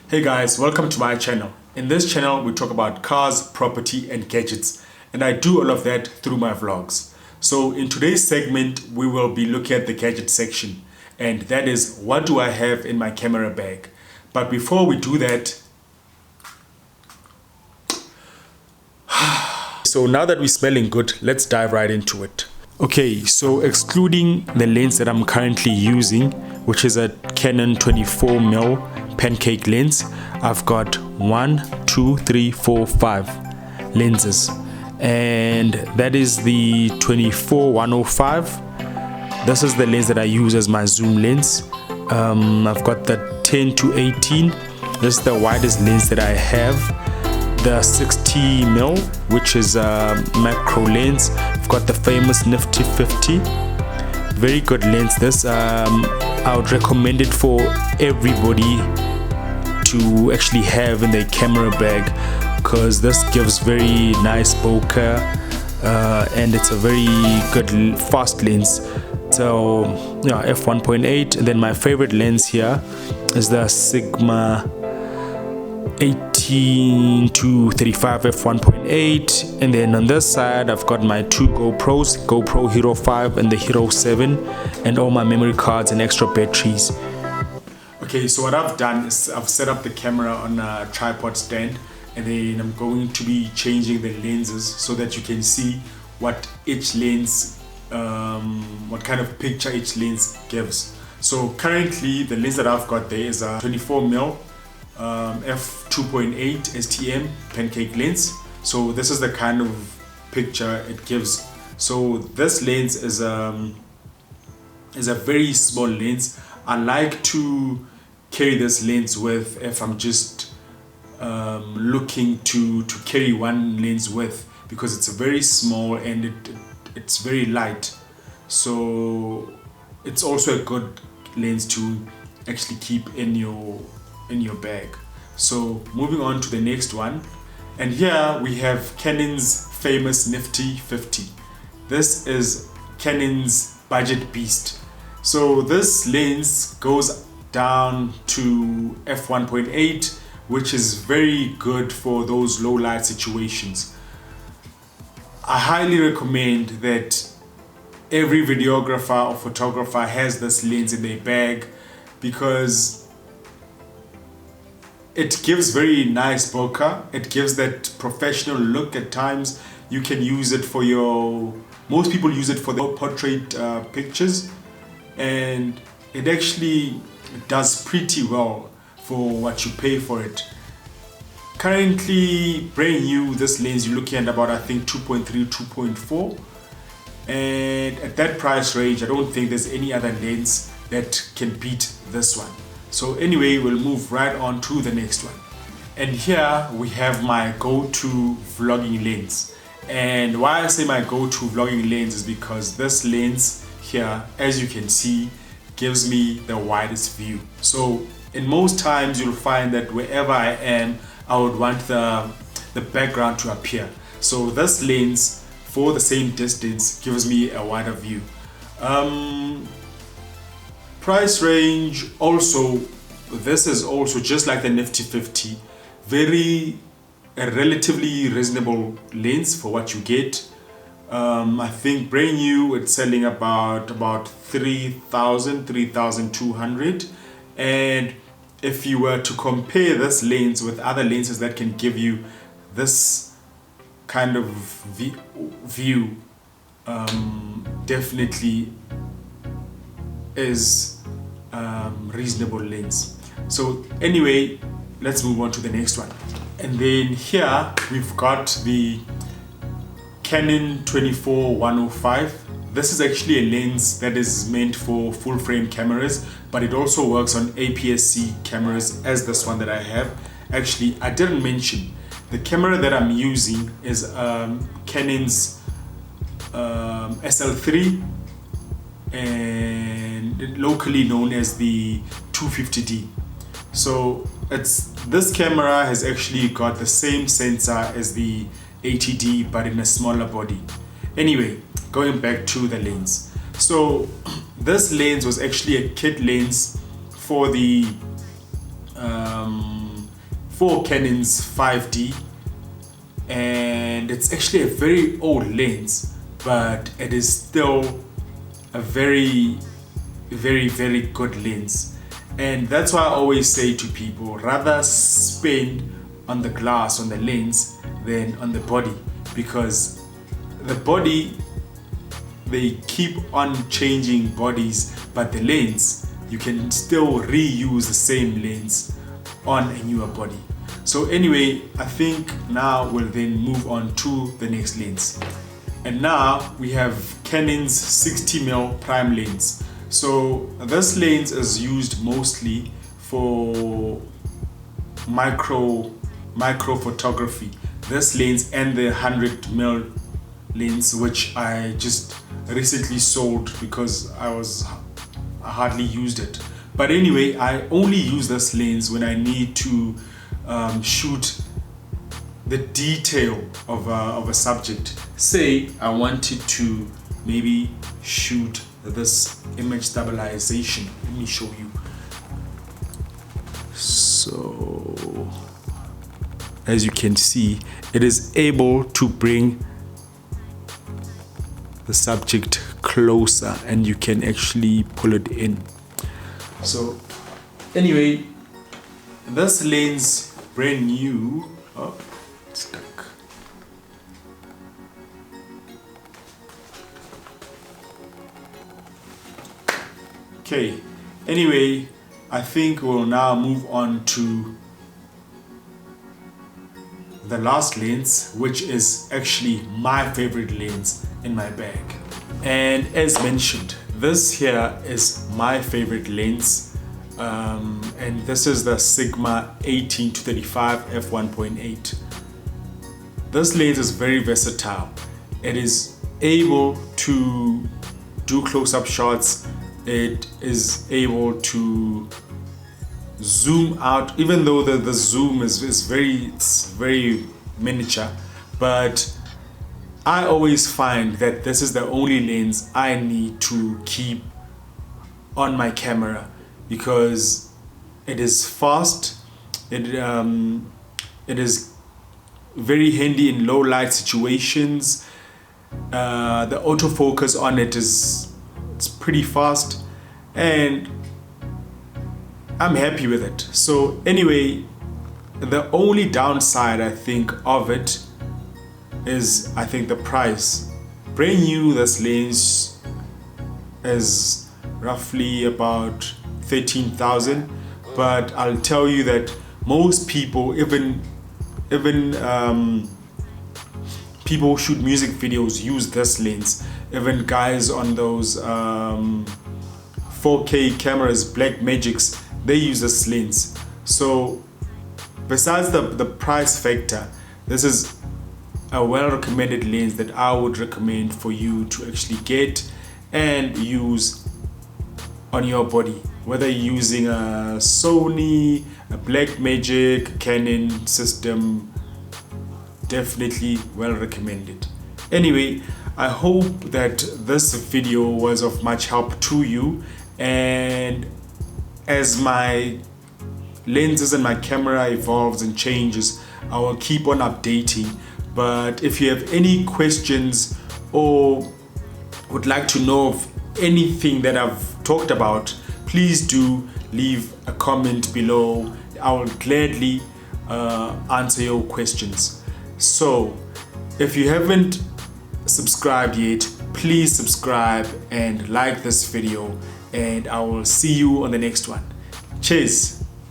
Hey guys, welcome to my channel. In this channel, we talk about cars, property and gadgets, and I do all of that through my vlogs. So in today's segment, we will be looking at the gadget section, and that is what do I have in my camera bag. But before we do that, so now that we're smelling good, let's dive right into it. Okay, so excluding the lens that I'm currently using, which is a Canon 24mm pancake lens, I've got 1, 2, 3, 4, 5 lenses, and that is the 24-105. This is the lens that I use as my zoom lens. I've got the 10-18. This is the widest lens that I have. The 60mm, which is a macro lens. I've got the famous Nifty 50. Very good lens. This I would recommend it for everybody to actually have in their camera bag, because this gives very nice bokeh, and it's a very good fast lens. So yeah, f1.8. and then my favorite lens here is the Sigma 18-35 f1.8, and then on this side I've got my two GoPros, GoPro Hero 5 and the Hero 7, and all my memory cards and extra batteries. Okay, so what I've done is I've set up the camera on a tripod stand, and then I'm going to be changing the lenses so that you can see what each lens, what kind of picture each lens gives. So currently the lens that I've got there is a 24mm f2.8 STM pancake lens. So this is the kind of picture it gives. So this lens is a very small lens. I like to carry this lens with if I'm just looking to carry one lens with, because it's very small and it's very light. So it's also a good lens to actually keep in your bag. So moving on to the next one, and here we have Canon's famous Nifty 50. This is Canon's budget beast. So this lens goes down to f1.8, which is very good for those low light situations. I highly recommend that every videographer or photographer has this lens in their bag, because it gives very nice bokeh. It gives that professional look at times. You can use it for most people use it for their portrait pictures, and it actually does pretty well for what you pay for it. Currently brand new, this lens you're looking at about, I think, 2.3, 2.4, and at that price range I don't think there's any other lens that can beat this one. So anyway, we'll move right on to the next one. And here we have my go-to vlogging lens. And why I say my go-to vlogging lens is because this lens here, as you can see, gives me the widest view. So in most times you'll find that wherever I am, I would want the background to appear. So this lens, for the same distance, gives me a wider view. Price range also, this is also just like the Nifty 50, a relatively reasonable lens for what you get. I think brand new it's selling about 3,000, 3,200, and if you were to compare this lens with other lenses that can give you this kind of view, definitely is reasonable lens. So anyway, let's move on to the next one. And then here we've got the Canon 24-105. This is actually a lens that is meant for full frame cameras, but it also works on APS-C cameras as this one that I have. Actually, I didn't mention the camera that I'm using is Canon's SL3, and locally known as the 250D. So this camera has actually got the same sensor as the 80D, but in a smaller body. Anyway, going back to the lens. So this lens was actually a kit lens for the for Canon's 5D, and it's actually a very old lens, but it is still a very good lens. And that's why I always say to people, rather spend on the glass, on the lens, than on the body, because the body, they keep on changing bodies, but the lens, you can still reuse the same lens on a newer body. So anyway, I think now we'll then move on to the next lens. And now we have Canon's 60mm prime lens. So this lens is used mostly for micro photography. This lens and the 100mm lens, which I just recently sold because I hardly used it. But anyway, I only use this lens when I need to shoot the detail of a subject. Say I wanted to maybe shoot this image stabilization. Let me show you. So as you can see, it is able to bring the subject closer and you can actually pull it in. So anyway, this lens, brand new. Oh, it's stuck. Okay, anyway, I think we'll now move on to the last lens, which is actually my favorite lens in my bag. And as mentioned, this here is my favorite lens, and this is the Sigma 18-35 f1.8. This lens is very versatile. It is able to do close-up shots. It is able to zoom out, even though the zoom is very miniature, but I always find that this is the only lens I need to keep on my camera because it is fast. It is very handy in low light situations. The autofocus on it it's pretty fast, and I'm happy with it. So anyway, the only downside I think of it is I think the price. Brand new, this lens is roughly about 13,000, but I'll tell you that most people, even people who shoot music videos, use this lens. Even guys on those 4K cameras, Black Magics, they use this lens. So besides the price factor, this is a well-recommended lens that I would recommend for you to actually get and use on your body, whether you're using a Sony, a Blackmagic, Canon system. Definitely well recommended. Anyway, I hope that this video was of much help to you, and as my lenses and my camera evolves and changes, I will keep on updating. But if you have any questions or would like to know of anything that I've talked about, please do leave a comment below. I will gladly answer your questions. So if you haven't subscribed yet, please subscribe and like this video, and I will see you on the next one. Cheers.